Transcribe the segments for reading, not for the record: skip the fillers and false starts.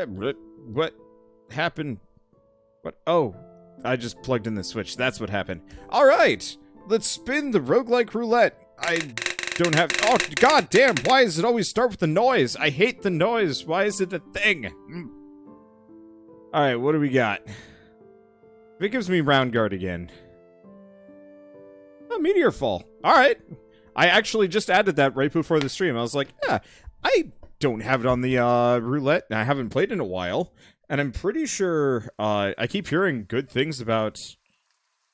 What happened? What? Oh, I just plugged in the switch. That's what happened. All right, let's spin the roguelike roulette. I don't have... Oh, god damn, why does it always start with the noise? I hate the noise. Why is it a thing? All right, what do we got? If it gives me round guard again. Oh, Meteorfall. All right. I actually just added that right before the stream. I was like, yeah, I don't have it on the roulette. I haven't played in a while. And I'm pretty sure I keep hearing good things about...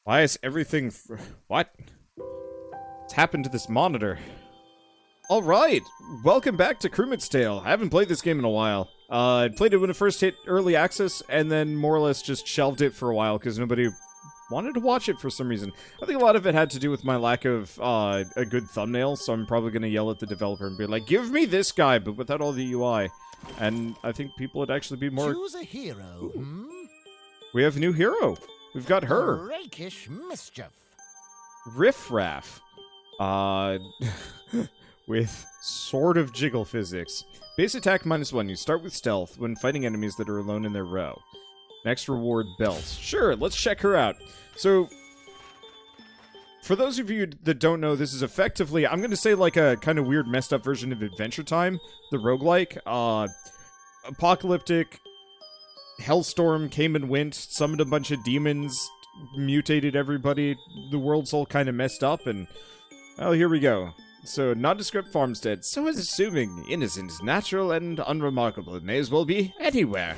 Why is everything... What? What's happened to this monitor? Alright, welcome back to Krumit's Tale. I haven't played this game in a while. I played it when it first hit early access, and then more or less just shelved it for a while, because nobody wanted to watch it for some reason. I think a lot of it had to do with my lack of a good thumbnail, so I'm probably going to yell at the developer and be like, give me this guy, but without all the UI. And I think people would actually be more... Choose a hero, We have a new hero. We've got her. Rakish mischief. Riffraff. With sort of jiggle physics. Base attack -1. You start with stealth when fighting enemies that are alone in their row. Next reward, belt. Sure, let's check her out. So, for those of you that don't know, this is effectively, I'm going to say like a kind of weird messed up version of Adventure Time, the roguelike. Apocalyptic, Hellstorm came and went, summoned a bunch of demons, mutated everybody, the world's all kind of messed up, and, well, here we go. So, nondescript farmstead, so is assuming, innocent, natural, and unremarkable. It may as well be anywhere.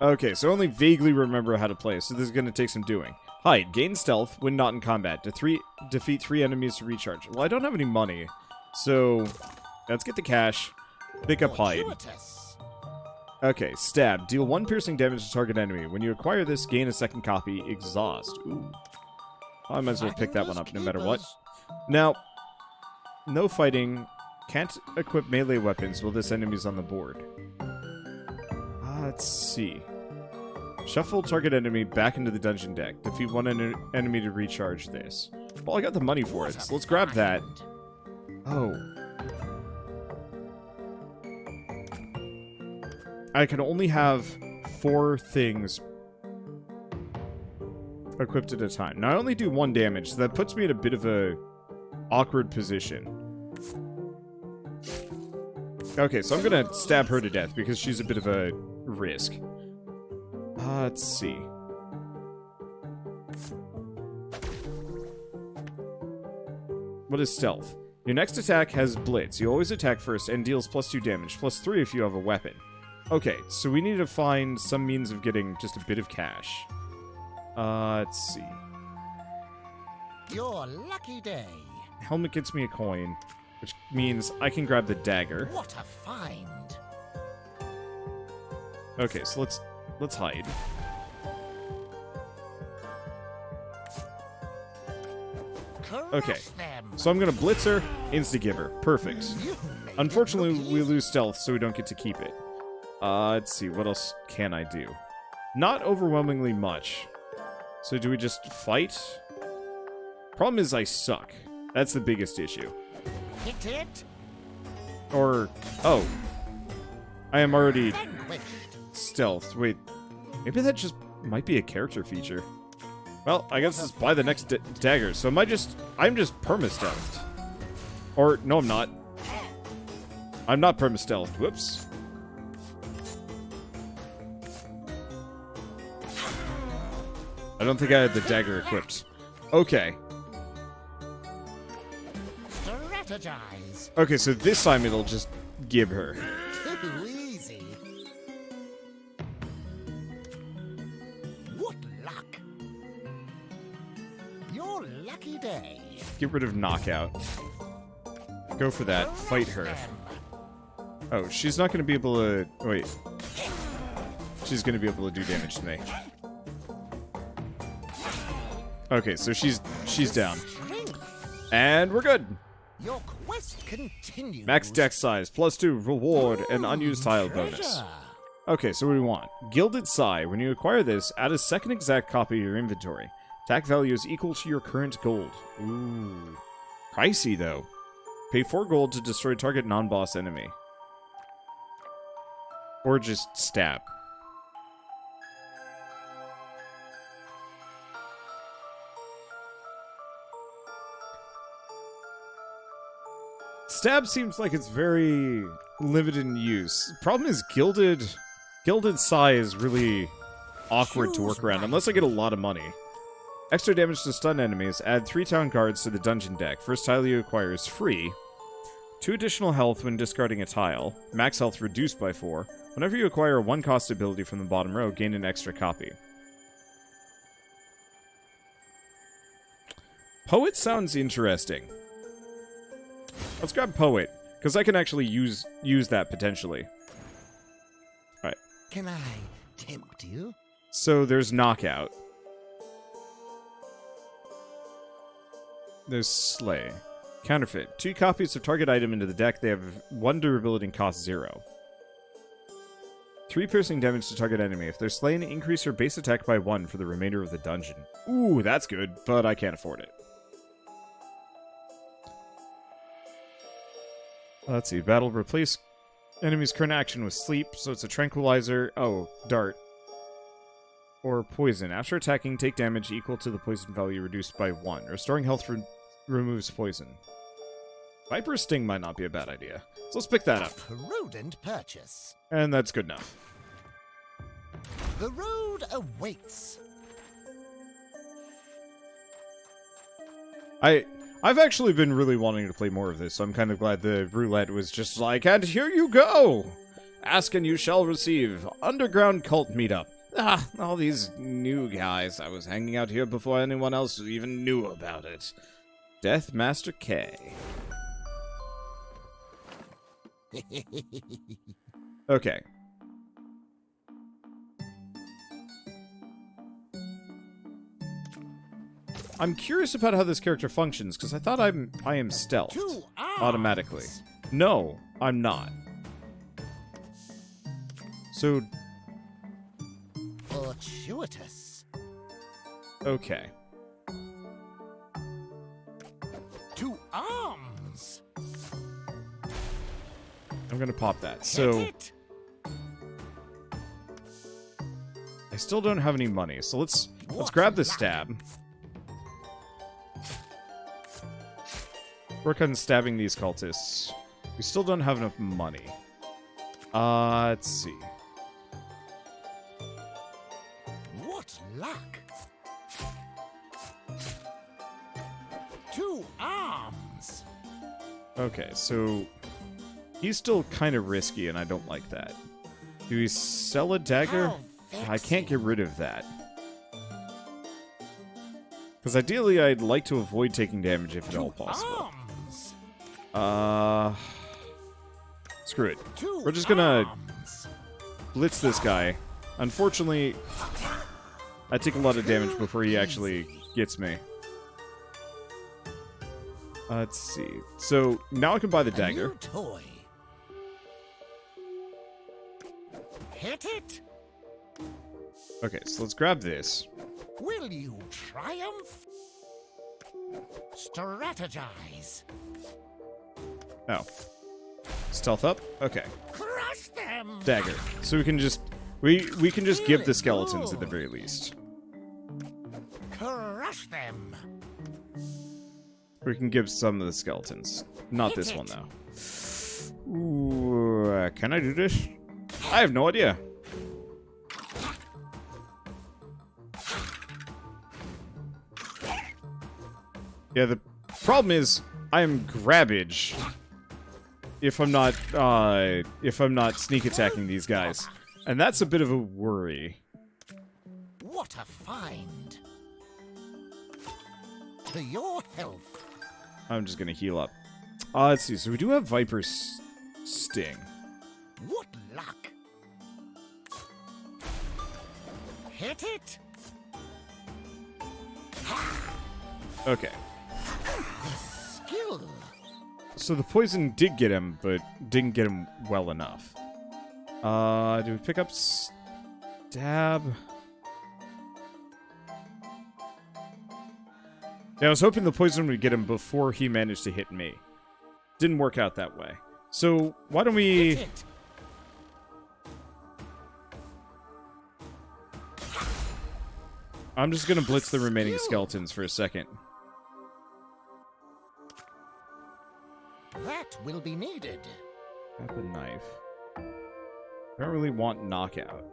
Okay, so only vaguely remember how to play, so this is going to take some doing. Hide, gain stealth when not in combat. Defeat 3 enemies to recharge. Well, I don't have any money, so let's get the cash. Pick up hide. Okay, stab. Deal 1 piercing damage to target enemy. When you acquire this, gain a second copy. Exhaust. Ooh. I might as well pick that one up no matter what. Now, no fighting. Can't equip melee weapons while this enemy's on the board. Let's see. Shuffle target enemy back into the dungeon deck. Defeat 1 enemy to recharge this. Well, I got the money for it, so let's grab that. Oh. I can only have 4 things equipped at a time. Now, I only do 1 damage, so that puts me in a bit of a awkward position. Okay, so I'm gonna stab her to death, because she's a bit of a risk. Let's see. What is stealth? Your next attack has blitz. You always attack first and deals +2 damage, +3 if you have a weapon. Okay, so we need to find some means of getting just a bit of cash. Let's see. Your lucky day. Helmet gets me a coin, which means I can grab the dagger. What a find. Okay, so let's hide. Okay, so I'm gonna blitz her, insta-give her. Perfect. Unfortunately, we lose stealth, so we don't get to keep it. Let's see, what else can I do? Not overwhelmingly much. So do we just fight? Problem is I suck. That's the biggest issue. Hit it. Or, oh. I am already stealthed. Wait, maybe that just might be a character feature. Well, I guess it's buy the next dagger. So I'm just perma-stealthed. Or, no I'm not. I'm not perma-stealthed. Whoops. I don't think I had the dagger equipped. Okay. Strategize. Okay, so this time it'll just give her. Too easy. What luck. Your lucky day. Get rid of knockout. Go for that. Fight her. Oh, she's not going to be able to... Wait. She's going to be able to do damage to me. Okay, so she's down. And we're good. Your quest continues. Max deck size, +2, reward, and unused tile bonus. Okay, so what do we want? Gilded Sai. When you acquire this, add a second exact copy to your inventory. Attack value is equal to your current gold. Ooh. Pricey, though. Pay 4 gold to destroy target non-boss enemy. Or just stab. Stab seems like it's very limited in use. Problem is Gilded Sai is really awkward to work around, unless I get a lot of money. Extra damage to stun enemies. Add 3 town guards to the dungeon deck. First tile you acquire is free. 2 additional health when discarding a tile. Max health reduced by 4. Whenever you acquire a 1-cost ability from the bottom row, gain an extra copy. Poet sounds interesting. Let's grab Poet, because I can actually use that potentially. Alright. Can I tempt you? So there's Knockout. There's Slay. Counterfeit. 2 copies of target item into the deck. They have 1 durability and cost 0. 3 piercing damage to target enemy. If they're slain, increase your base attack by 1 for the remainder of the dungeon. Ooh, that's good, but I can't afford it. Let's see. Battle replace enemy's current action with sleep, so it's a tranquilizer. Oh, dart. Or poison. After attacking, take damage equal to the poison value reduced by 1. Restoring health removes poison. Viper Sting might not be a bad idea. So let's pick that up. Prudent purchase. And that's good enough. The road awaits. I've actually been really wanting to play more of this, so I'm kind of glad the roulette was just like, and here you go! Ask and you shall receive. Underground cult meetup. Ah, all these new guys. I was hanging out here before anyone else even knew about it. Death Master K. Okay. I'm curious about how this character functions, because I thought I am stealthed automatically. No, I'm not. So... Fortuitous. Okay. To arms. I'm gonna pop that. So... I still don't have any money, so let's grab the stab. Work on stabbing these cultists. We still don't have enough money. Let's see. What luck! To arms. Okay, so he's still kind of risky, and I don't like that. Do we sell a dagger? I can't get rid of that. Because ideally, I'd like to avoid taking damage if at all possible. Screw it. We're just gonna blitz this guy. Unfortunately, I take a lot of damage before he actually gets me. Let's see. So, now I can buy the dagger. Toy. Hit it. Okay, so let's grab this. Will you triumph? Strategize. Oh. Stealth up? Okay. Crush them. Dagger. So we can just we can just give the skeletons at the very least. Crush them. We can give some of the skeletons. Not this one though. Ooh, can I do this? I have no idea. Yeah, the problem is I am grabbage if I'm not sneak attacking these guys. And that's a bit of a worry. What a find. To your health. I'm just gonna heal up. Let's see, so we do have Viper Sting. What luck. Hit it. Okay. Skill. So the poison did get him, but didn't get him well enough. Do we pick up stab? Yeah, I was hoping the poison would get him before he managed to hit me. Didn't work out that way. So, why don't we... Hit it. I'm just gonna blitz the remaining skeletons for a second. That will be needed. Have a knife. I don't really want knockout.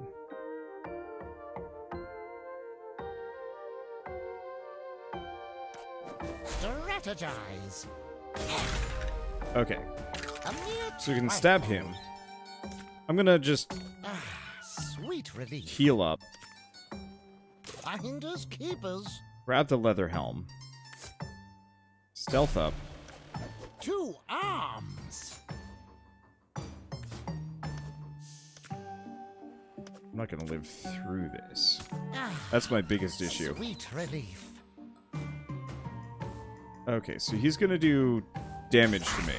Strategize. Okay, A mere so we can stab him. I'm gonna just Sweet relief. heal up. Finders keepers. Grab the leather helm. Stealth up. 2 arms. I'm not gonna live through this. That's my biggest issue. Sweet relief. Okay, so he's gonna do damage to me.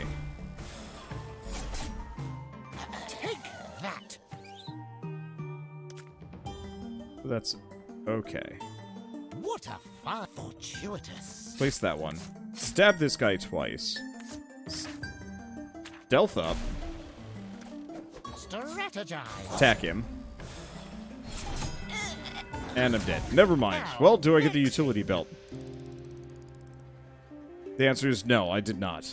Take that. That's okay. What a fun fortuitous. Place that one. Stab this guy twice. Stealth up. Strategize. Attack him. And I'm dead. Never mind. Well, do I get the utility belt? The answer is no, I did not.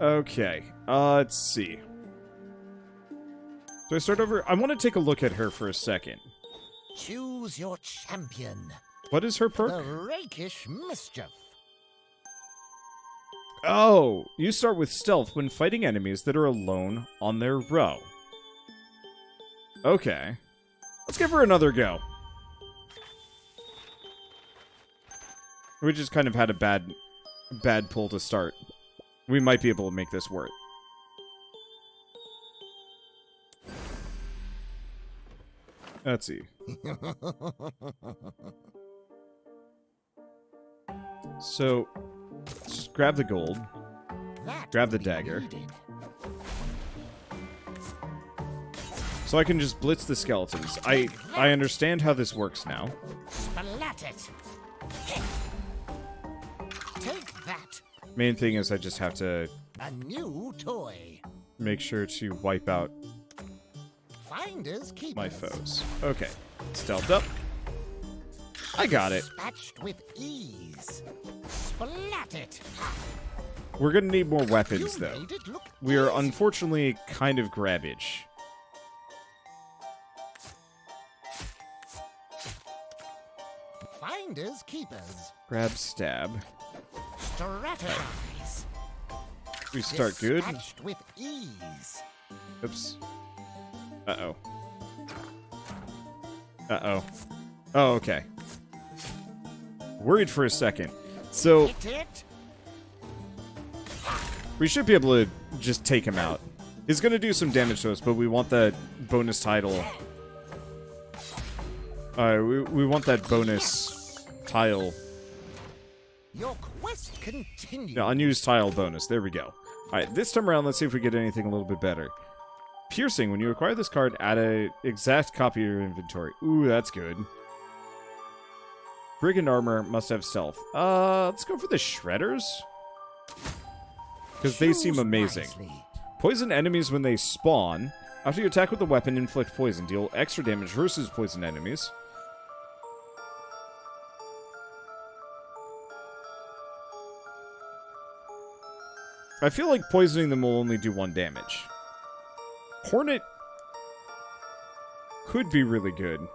Okay, let's see. Do I start over? I want to take a look at her for a second. Choose your champion. What is her perk? The rakish mischief. Oh, you start with stealth when fighting enemies that are alone on their row. Okay. Let's give her another go. We just kind of had a bad pull to start. We might be able to make this work. Let's see. So, just grab the gold. That Grab the will be dagger. needed. So I can just blitz the skeletons. I understand how this works now. Splat it. Take that. Main thing is I just have to A new toy. make sure to wipe out Finders keepers. my foes. Okay. Stealth up. I got it. Dispatched with ease. Splat it. We're gonna need more You weapons, though. made it look We are easy. unfortunately kind of grabbage. Finders keepers. Grab, stab. Strategize. We start good. Dispatched with ease. Oops. Uh-oh. Uh-oh. Oh, okay. Worried for a second. So, Hit it. we should be able to just take him out. He's gonna do some damage to us, but we want that bonus title. We want that bonus tile. Your quest continues. No, unused tile bonus. There we go. Alright, this time around, let's see if we get anything a little bit better. Piercing. When you acquire this card, add an exact copy of your inventory. Ooh, that's good. Brigand armor must have stealth. Let's go for the shredders. Because they seem Choose amazing. wisely. Poison enemies when they spawn. After you attack with a weapon, inflict poison. Deal extra damage versus poison enemies. I feel like poisoning them will only do 1 damage. Hornet could be really good.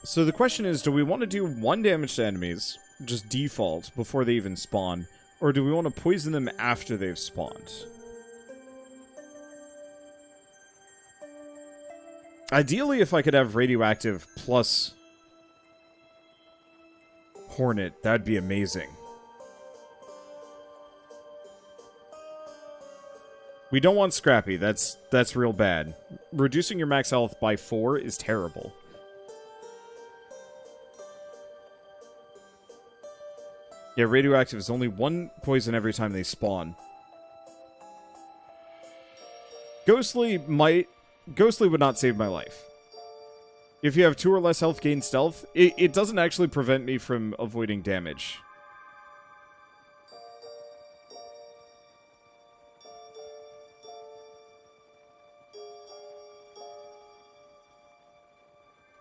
So the question is, do we want to do 1 damage to enemies, just default, before they even spawn, or do we want to poison them after they've spawned? Ideally, if I could have radioactive plus Hornet, that'd be amazing. We don't want Scrappy, that's real bad. Reducing your max health by 4 is terrible. Yeah, radioactive is only 1 poison every time they spawn. Ghostly would not save my life. If you have 2 or less health, gain stealth. It doesn't actually prevent me from avoiding damage.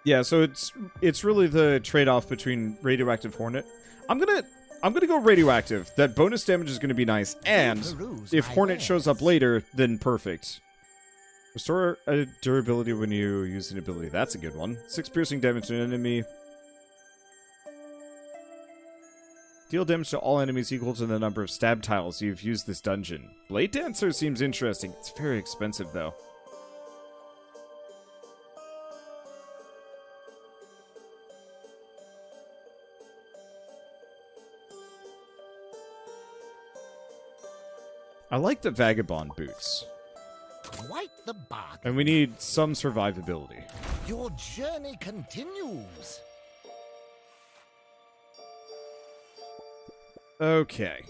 Yeah, so it's really the trade-off between radioactive hornet. I'm gonna go radioactive. That bonus damage is gonna be nice, and if hornet shows up later, then perfect. Restore a durability when you use an ability. That's a good one. 6 piercing damage to an enemy. Deal damage to all enemies equal to the number of stab tiles you've used this dungeon. Blade Dancer seems interesting. It's very expensive, though. I like the Vagabond boots. Quite the bargain. And we need some survivability. Your journey continues. Okay.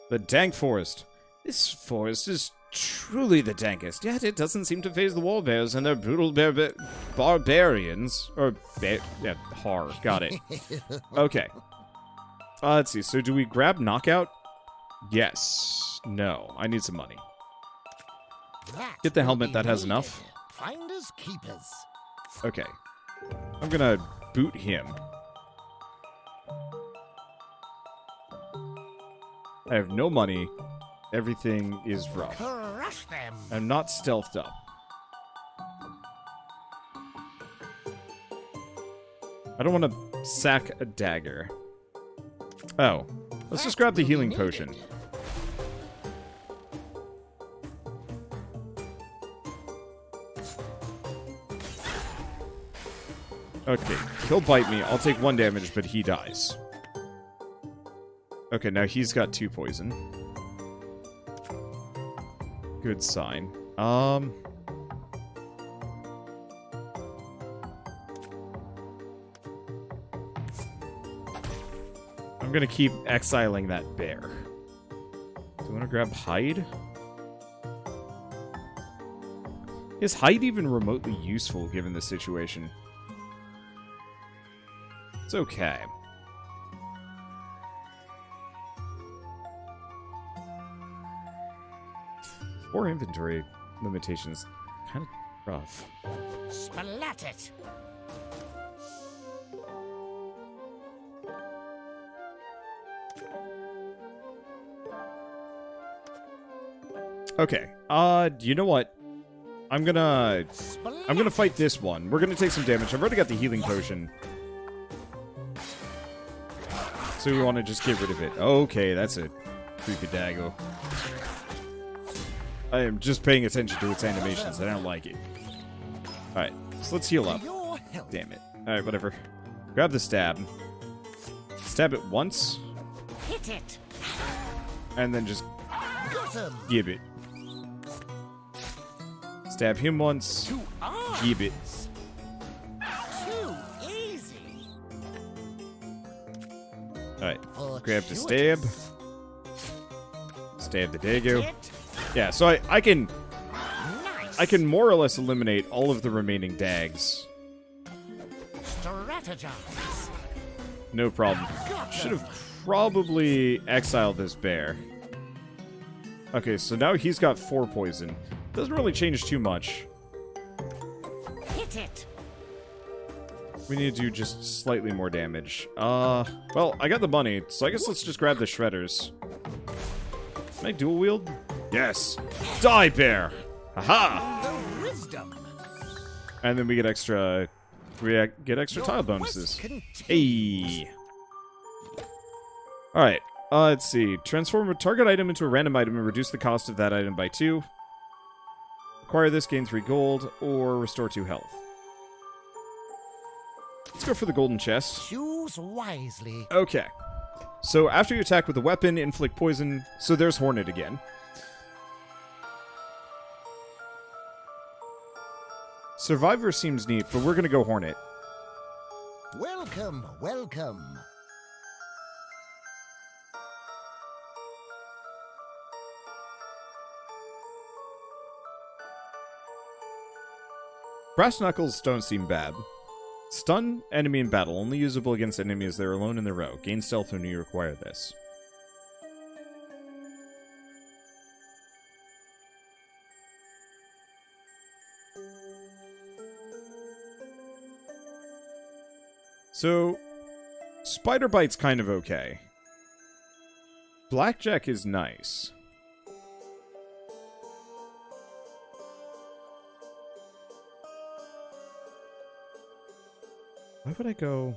The Dank Forest. This forest is truly the dankest, yet it doesn't seem to faze the wall bears and their brutal barbarians. Or, yeah, got it. Okay. Let's see, so do we grab Knockout? Yes. No, I need some money. Get the helmet, that has enough. Finders keepers. Okay. I'm gonna boot him. I have no money. Everything is rough. Crush them. I'm not stealthed up. I don't want to sack a dagger. Oh. Let's just grab the healing potion. Okay, he'll bite me. I'll take 1 damage, but he dies. Okay, now he's got 2 poison. Good sign. I'm gonna keep exiling that bear. Do you want to grab hide? Is hide even remotely useful given the situation? It's okay. Or inventory limitations. Kind of rough. Splat it. Okay. You know what? I'm gonna fight this one. We're gonna take some damage. I've already got the healing potion. So we want to just get rid of it. Okay, that's a creepy daggo. I am just paying attention to its animations. I don't like it. Alright, so let's heal up. Damn it. Alright, whatever. Grab the stab. Stab it once. Hit it. And then just give it. Stab him once. Give it. Too easy. Alright, grab the stab. Stab the daggo. Yeah, so I can more or less eliminate all of the remaining dags. Strategize. No problem. Should have probably exiled this bear. Okay, so now he's got 4 poison. Doesn't really change too much. Hit it. We need to do just slightly more damage. Well, I got the money, so I guess let's just grab the shredders. Can I dual wield? Yes. Die, bear. Haha. The wisdom. And then we get extra. Get extra tile bonuses. Hey. All right. Let's see. Transform a target item into a random item and reduce the cost of that item by 2. Acquire this, gain 3 gold, or restore 2 health. Let's go for the golden chest. Choose wisely. Okay. So after you attack with a weapon, inflict poison. So there's Hornet again. Survivor seems neat, but we're gonna go Hornet. Welcome, welcome. Brass knuckles don't seem bad. Stun enemy in battle, only usable against enemies that are alone in the row. Gain stealth when you require this. So, Spider Bite's kind of okay. Blackjack is nice. Why would I go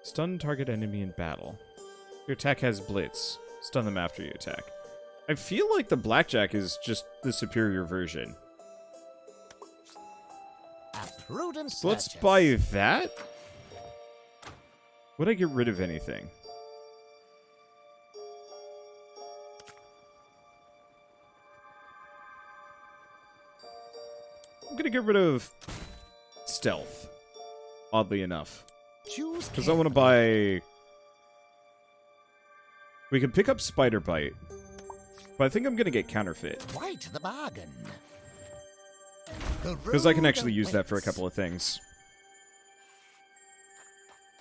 stun target enemy in battle? Your attack has blitz. Stun them after you attack. I feel like the blackjack is just the superior version. So let's buy that. Would I get rid of anything? I'm gonna get rid of stealth. Oddly enough. Because I want to buy... We can pick up Spider Bite. But I think I'm going to get Counterfeit. Quite the bargain. Because I can actually use that for a couple of things.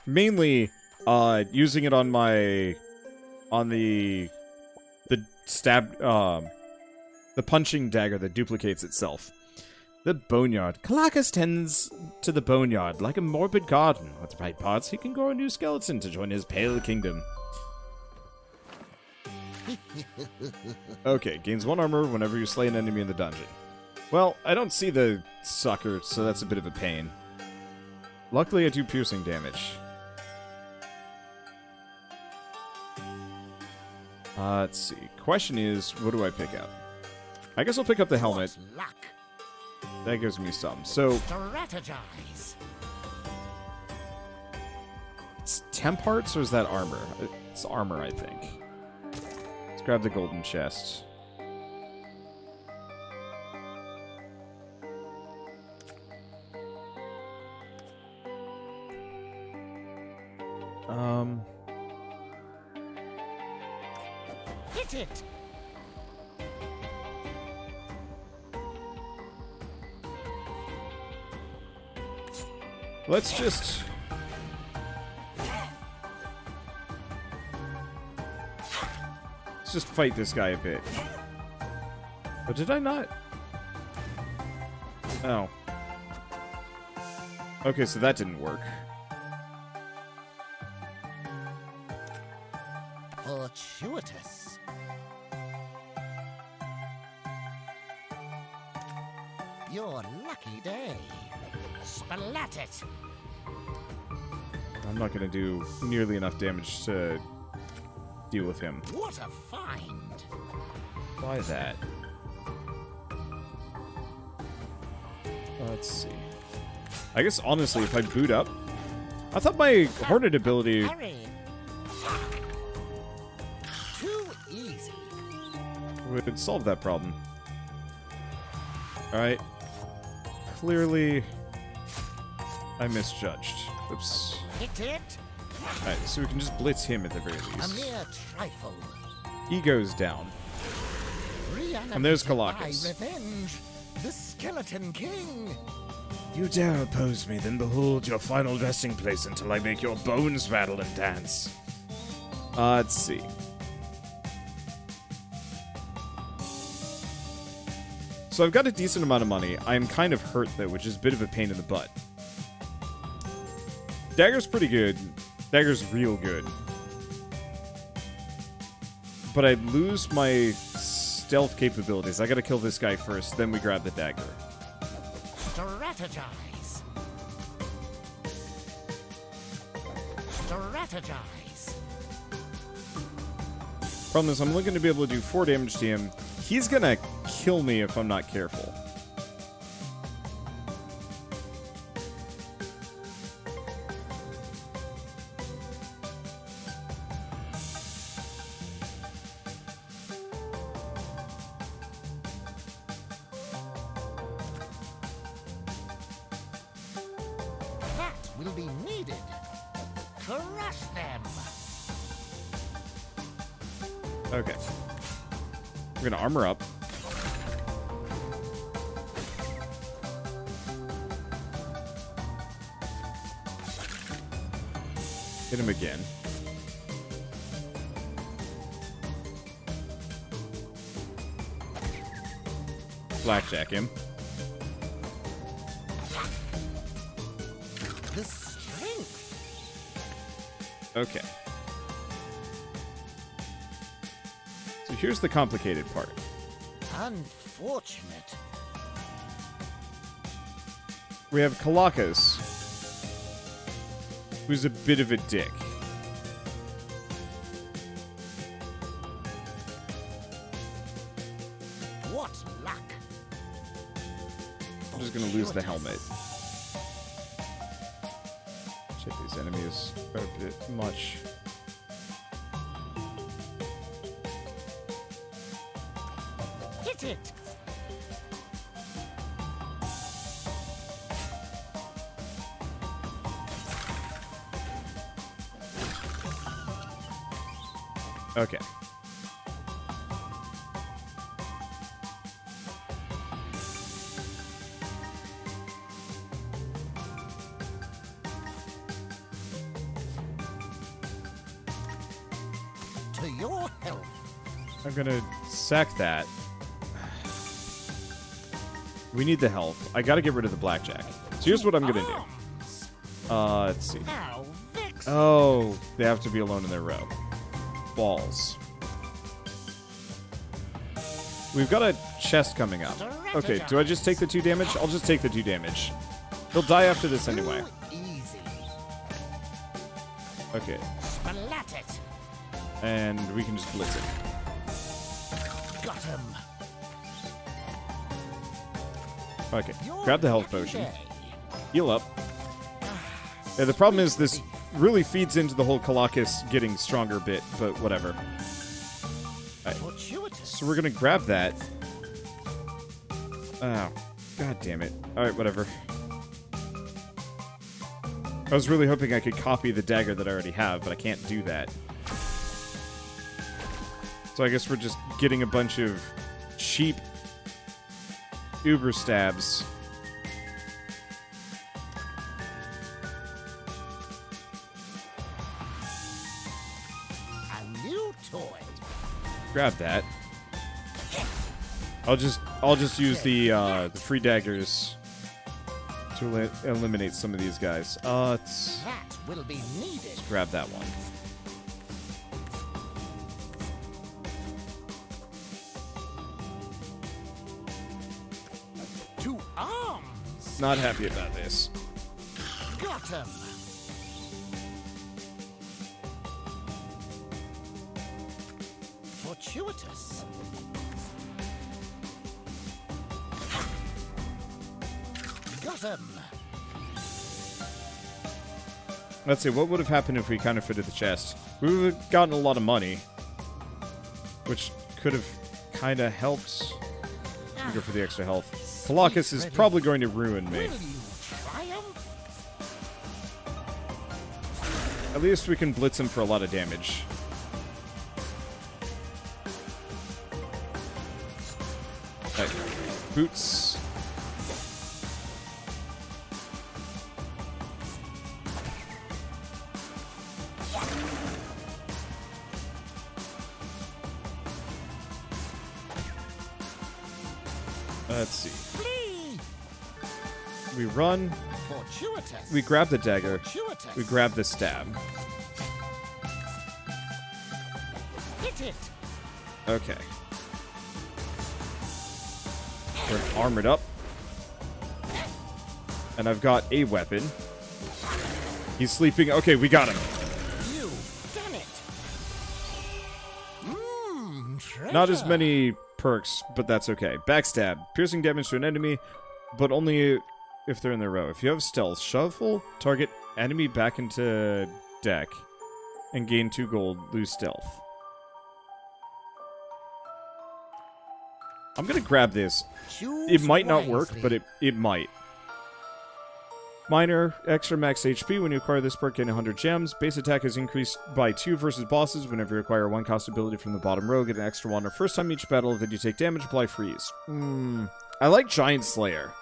Mainly, using it on my... On the stab... the punching dagger that duplicates itself. The Boneyard. Calakas tends to the Boneyard like a morbid garden. With the right parts, he can grow a new skeleton to join his pale kingdom. Okay, gains 1 armor whenever you slay an enemy in the dungeon. Well, I don't see the sucker, so that's a bit of a pain. Luckily, I do piercing damage. Let's see. Question is, what do I pick up? I guess I'll pick up the helmet. That gives me some. So, strategize. It's temp hearts or is that armor? It's armor, I think. Let's grab the golden chest. Hit it. Let's just... Let's just fight this guy a bit. But did I not? Oh. Okay, so that didn't work. Fortuitous. Your lucky day. Splat it. I'm not going to do nearly enough damage to deal with him. What a find. Buy that. Let's see. I guess, honestly, if I boot up... I thought my Hornet ability... Hurry. Too easy. would solve that problem. Alright. Clearly... I misjudged. Oops. Hit it. Alright, so we can just blitz him at the very A least. mere trifle. He goes down. And there's Calakas. Revenge. The Skeleton King. You dare oppose me, then behold your final resting place until I make your bones rattle and dance. Let's see. So I've got a decent amount of money. I'm kind of hurt, though, which is a bit of a pain in the butt. Dagger's pretty good. Dagger's real good. But I lose my stealth capabilities. I gotta kill this guy first, then we grab the dagger. Strategize. Strategize. Problem is, I'm only going to be able to do 4 damage to him. He's gonna kill me if I'm not careful. That will be needed. Crush them. Okay. We're gonna armor up. Hit him again. Blackjack him. The strength. Okay. So here's the complicated part. Unfortunate. We have Kalakas, who's a bit of a dick. What luck. I'm just gonna lose the helmet. Shit, these enemies are a bit much. Hit it. Okay. To your health. I'm gonna sack that. We need the health. I gotta get rid of the blackjack. So here's what I'm gonna do. Let's see. How vexing. Oh, they have to be alone in their row. Balls. We've got a chest coming up. Okay, do I just take the 2 damage? I'll just take the 2 damage. He'll die after this anyway. Too easy. Okay, Splat it. and we can just blitz it. Got him. Okay, Your grab the health lucky potion. day. Heal up. Yeah, the problem is this really feeds into the whole Kalakas getting stronger bit, but whatever. Fortuitous. So we're gonna grab that. Oh, god damn it. Alright, whatever. I was really hoping I could copy the dagger that I already have, but I can't do that. So I guess we're just getting a bunch of cheap Uber stabs. A new toy. Grab that. I'll just use the free daggers to eliminate some of these guys. Let's That will be needed. grab that one. To arms. Not happy about this. Got him. Fortuitous. Got him. Let's see, what would have happened if we counterfeited the chest? We would have gotten a lot of money, which could have kind of helped. Go for the extra health. Kalakas is probably going to ruin me. Will you triumph? At least we can blitz him for a lot of damage. Right. Boots. Let's see. Flee. We run. Fortuitous. We grab the dagger. Fortuitous. We grab the stab. Hit it. Okay. We're armored up. And I've got a weapon. He's sleeping. Okay, we got him. You've done it. Treasure. Not as many perks, but that's okay. Backstab. Piercing damage to an enemy, but only if they're in their row. If you have stealth, shuffle target enemy back into deck and gain 2 gold, lose stealth. I'm gonna grab this. Choose It might not work, wisely. but it might. Minor, extra max HP. When you acquire this perk, gain 100 gems. Base attack is increased by 2 versus bosses. Whenever you acquire 1 cost ability from the bottom row, get an extra 1. Or first time each battle that you take damage, apply freeze. I like Giant Slayer.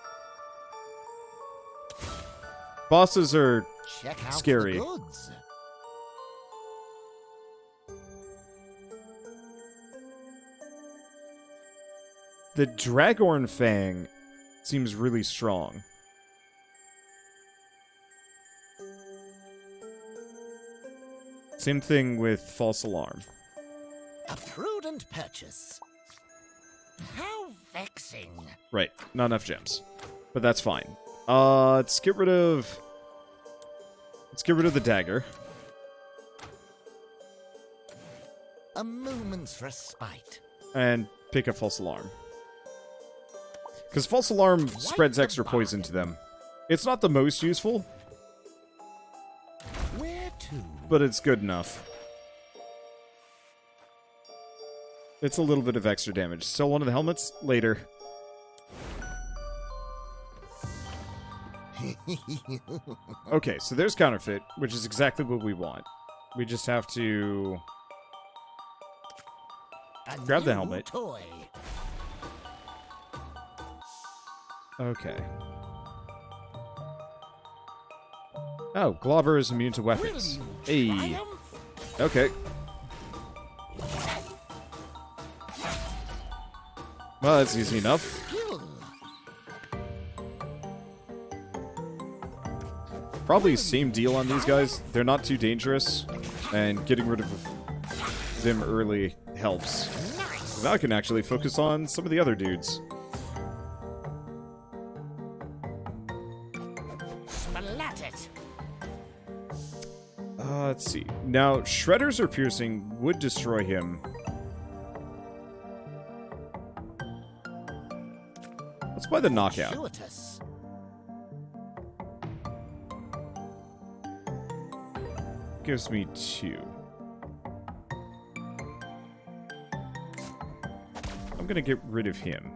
Bosses are Check out scary. the goods. The Dragorn Fang seems really strong. Same thing with False Alarm. A prudent purchase. How vexing. Right, not enough gems. But that's fine. Let's get rid of the dagger. A moment's respite. And pick a False Alarm. Because False Alarm spreads extra poison to them. It's not the most useful, Where to? but it's good enough. It's a little bit of extra damage. Still one of the helmets? Later. Okay, so there's Counterfeit, which is exactly what we want. We just have to grab the helmet. Toy. Okay. Oh, Globber is immune to weapons. Hey. Triumph? Okay. Well, that's easy enough. Skill. Probably same deal on these guys. They're not too dangerous, and getting rid of them early helps. Nice. Now I can actually focus on some of the other dudes. Splat it. Let's see. Now, Shredders or Piercing would destroy him. Let's buy the Knockout. Gratuitous. Gives me 2. I'm gonna get rid of him.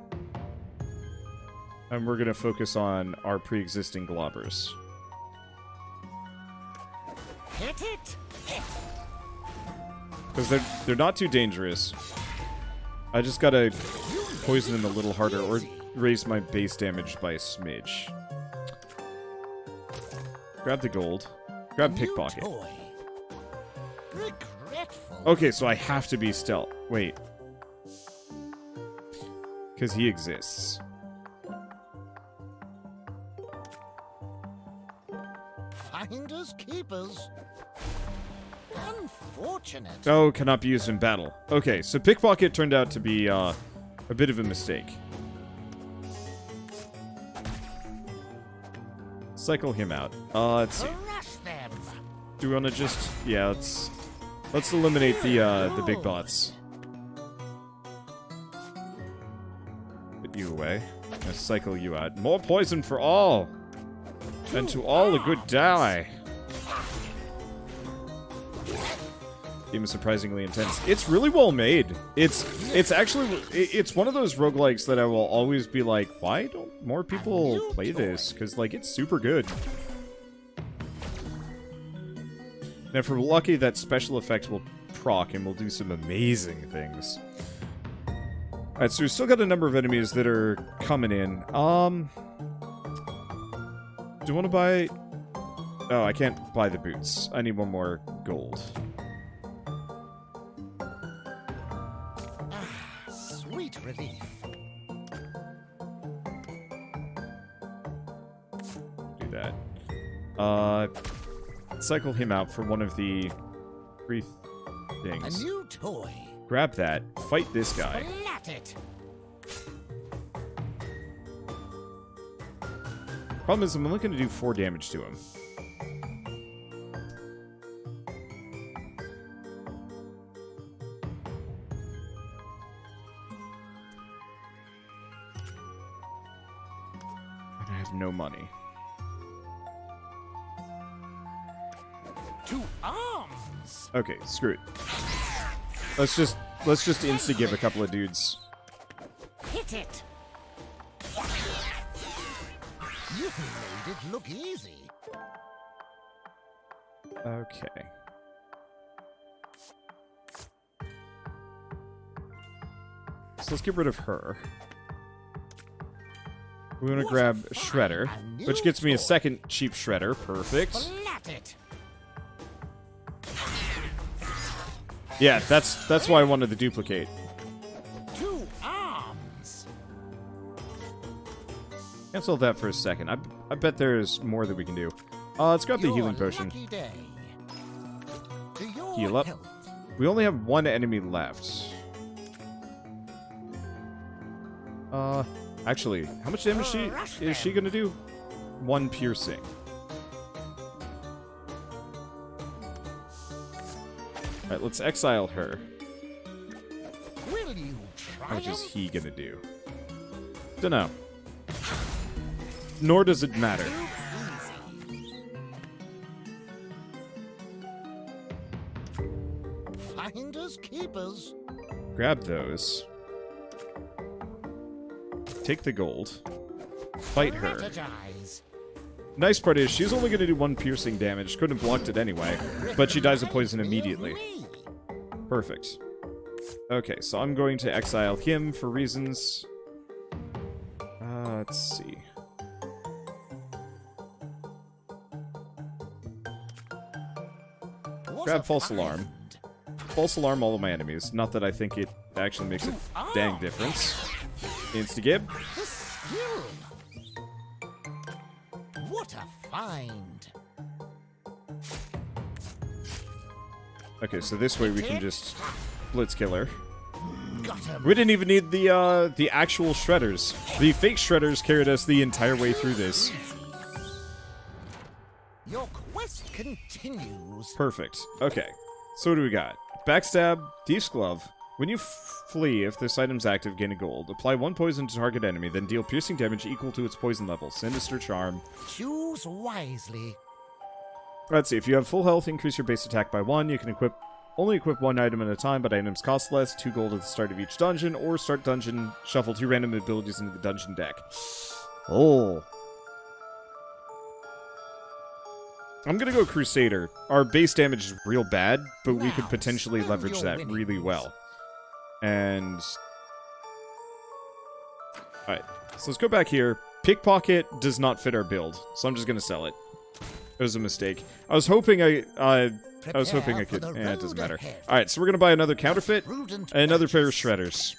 And we're gonna focus on our pre-existing Globbers. Hit it. Because they're not too dangerous. I just gotta poison them a little harder or raise my base damage by a smidge. Grab the gold. Grab New Pickpocket. toy. Regretful. Okay, so I have to be stealth. Wait. Because he exists. Finders keepers. Unfortunate. Oh, cannot be used in battle. Okay, so Pickpocket turned out to be a bit of a mistake. Cycle him out. Let's see. Crush them. Do we want to just... Yeah, let's eliminate the big bots. Put you away. Let's cycle you out. More poison for all! And to all a good die! Game is surprisingly intense. It's really well made. It's actually... It's one of those roguelikes that I will always be like, why don't more people play this? Because, like, it's super good. And if we're lucky, that special effect will proc and will do some amazing things. Alright, so we've still got a number of enemies that are coming in. Do you want to buy... Oh, I can't buy the boots. I need one more gold. Sweet relief. Do that. Cycle him out for one of the 3 A things. new toy. Grab that. Fight this guy. Splat it. Problem is, I'm only going to do 4 damage to him. And I have no money. To arms. Okay, screw it. Let's just insta-give a couple of dudes. Hit it. You made it look easy. Okay. So let's get rid of her. We want to grab Shredder, which gets me a second cheap Shredder. Perfect. Splat it. Yeah, that's why I wanted the duplicate. To arms. Cancel that for a second. I bet there's more that we can do. Let's grab the Your healing potion. lucky day. To your Heal up. health. We only have one enemy left. Actually, how much damage is she gonna do? 1 piercing. Alright, let's exile her. Will you How much is triumph? he gonna do? Dunno. Nor does it matter. Finders keepers. Grab those. Take the gold. Fight her. Strategize. Nice part is, she's only gonna do 1 piercing damage. Couldn't have blocked it anyway. But she dies of poison immediately. Perfect. Okay, so I'm going to exile him for reasons... let's see. What Grab a false find. alarm. False alarm all of my enemies. Not that I think it actually makes a dang difference. Insta-gib. The skill. What a find. Okay, so this way we can just blitz kill her. Got him. We didn't even need the actual shredders. The fake shredders carried us the entire way through this. Your quest continues. Perfect. Okay. So what do we got? Backstab, Thief's Glove. When you flee, if this item's active, gain a gold. Apply 1 poison to target enemy, then deal piercing damage equal to its poison level. Sinister Charm. Choose wisely. Let's see. If you have full health, increase your base attack by 1. You can only equip 1 item at a time, but items cost less. 2 gold at the start of each dungeon, or start dungeon, shuffle 2 random abilities into the dungeon deck. Oh. I'm gonna go Crusader. Our base damage is real bad, but we could Now, potentially spend leverage your that winnings. really well. And... Alright, so let's go back here. Pickpocket does not fit our build, so I'm just gonna sell it. It was a mistake. I was hoping I was hoping I Prepare could... for the it doesn't road matter. ahead. Alright, so we're gonna buy another counterfeit Prudent and another pair of purchase. shredders.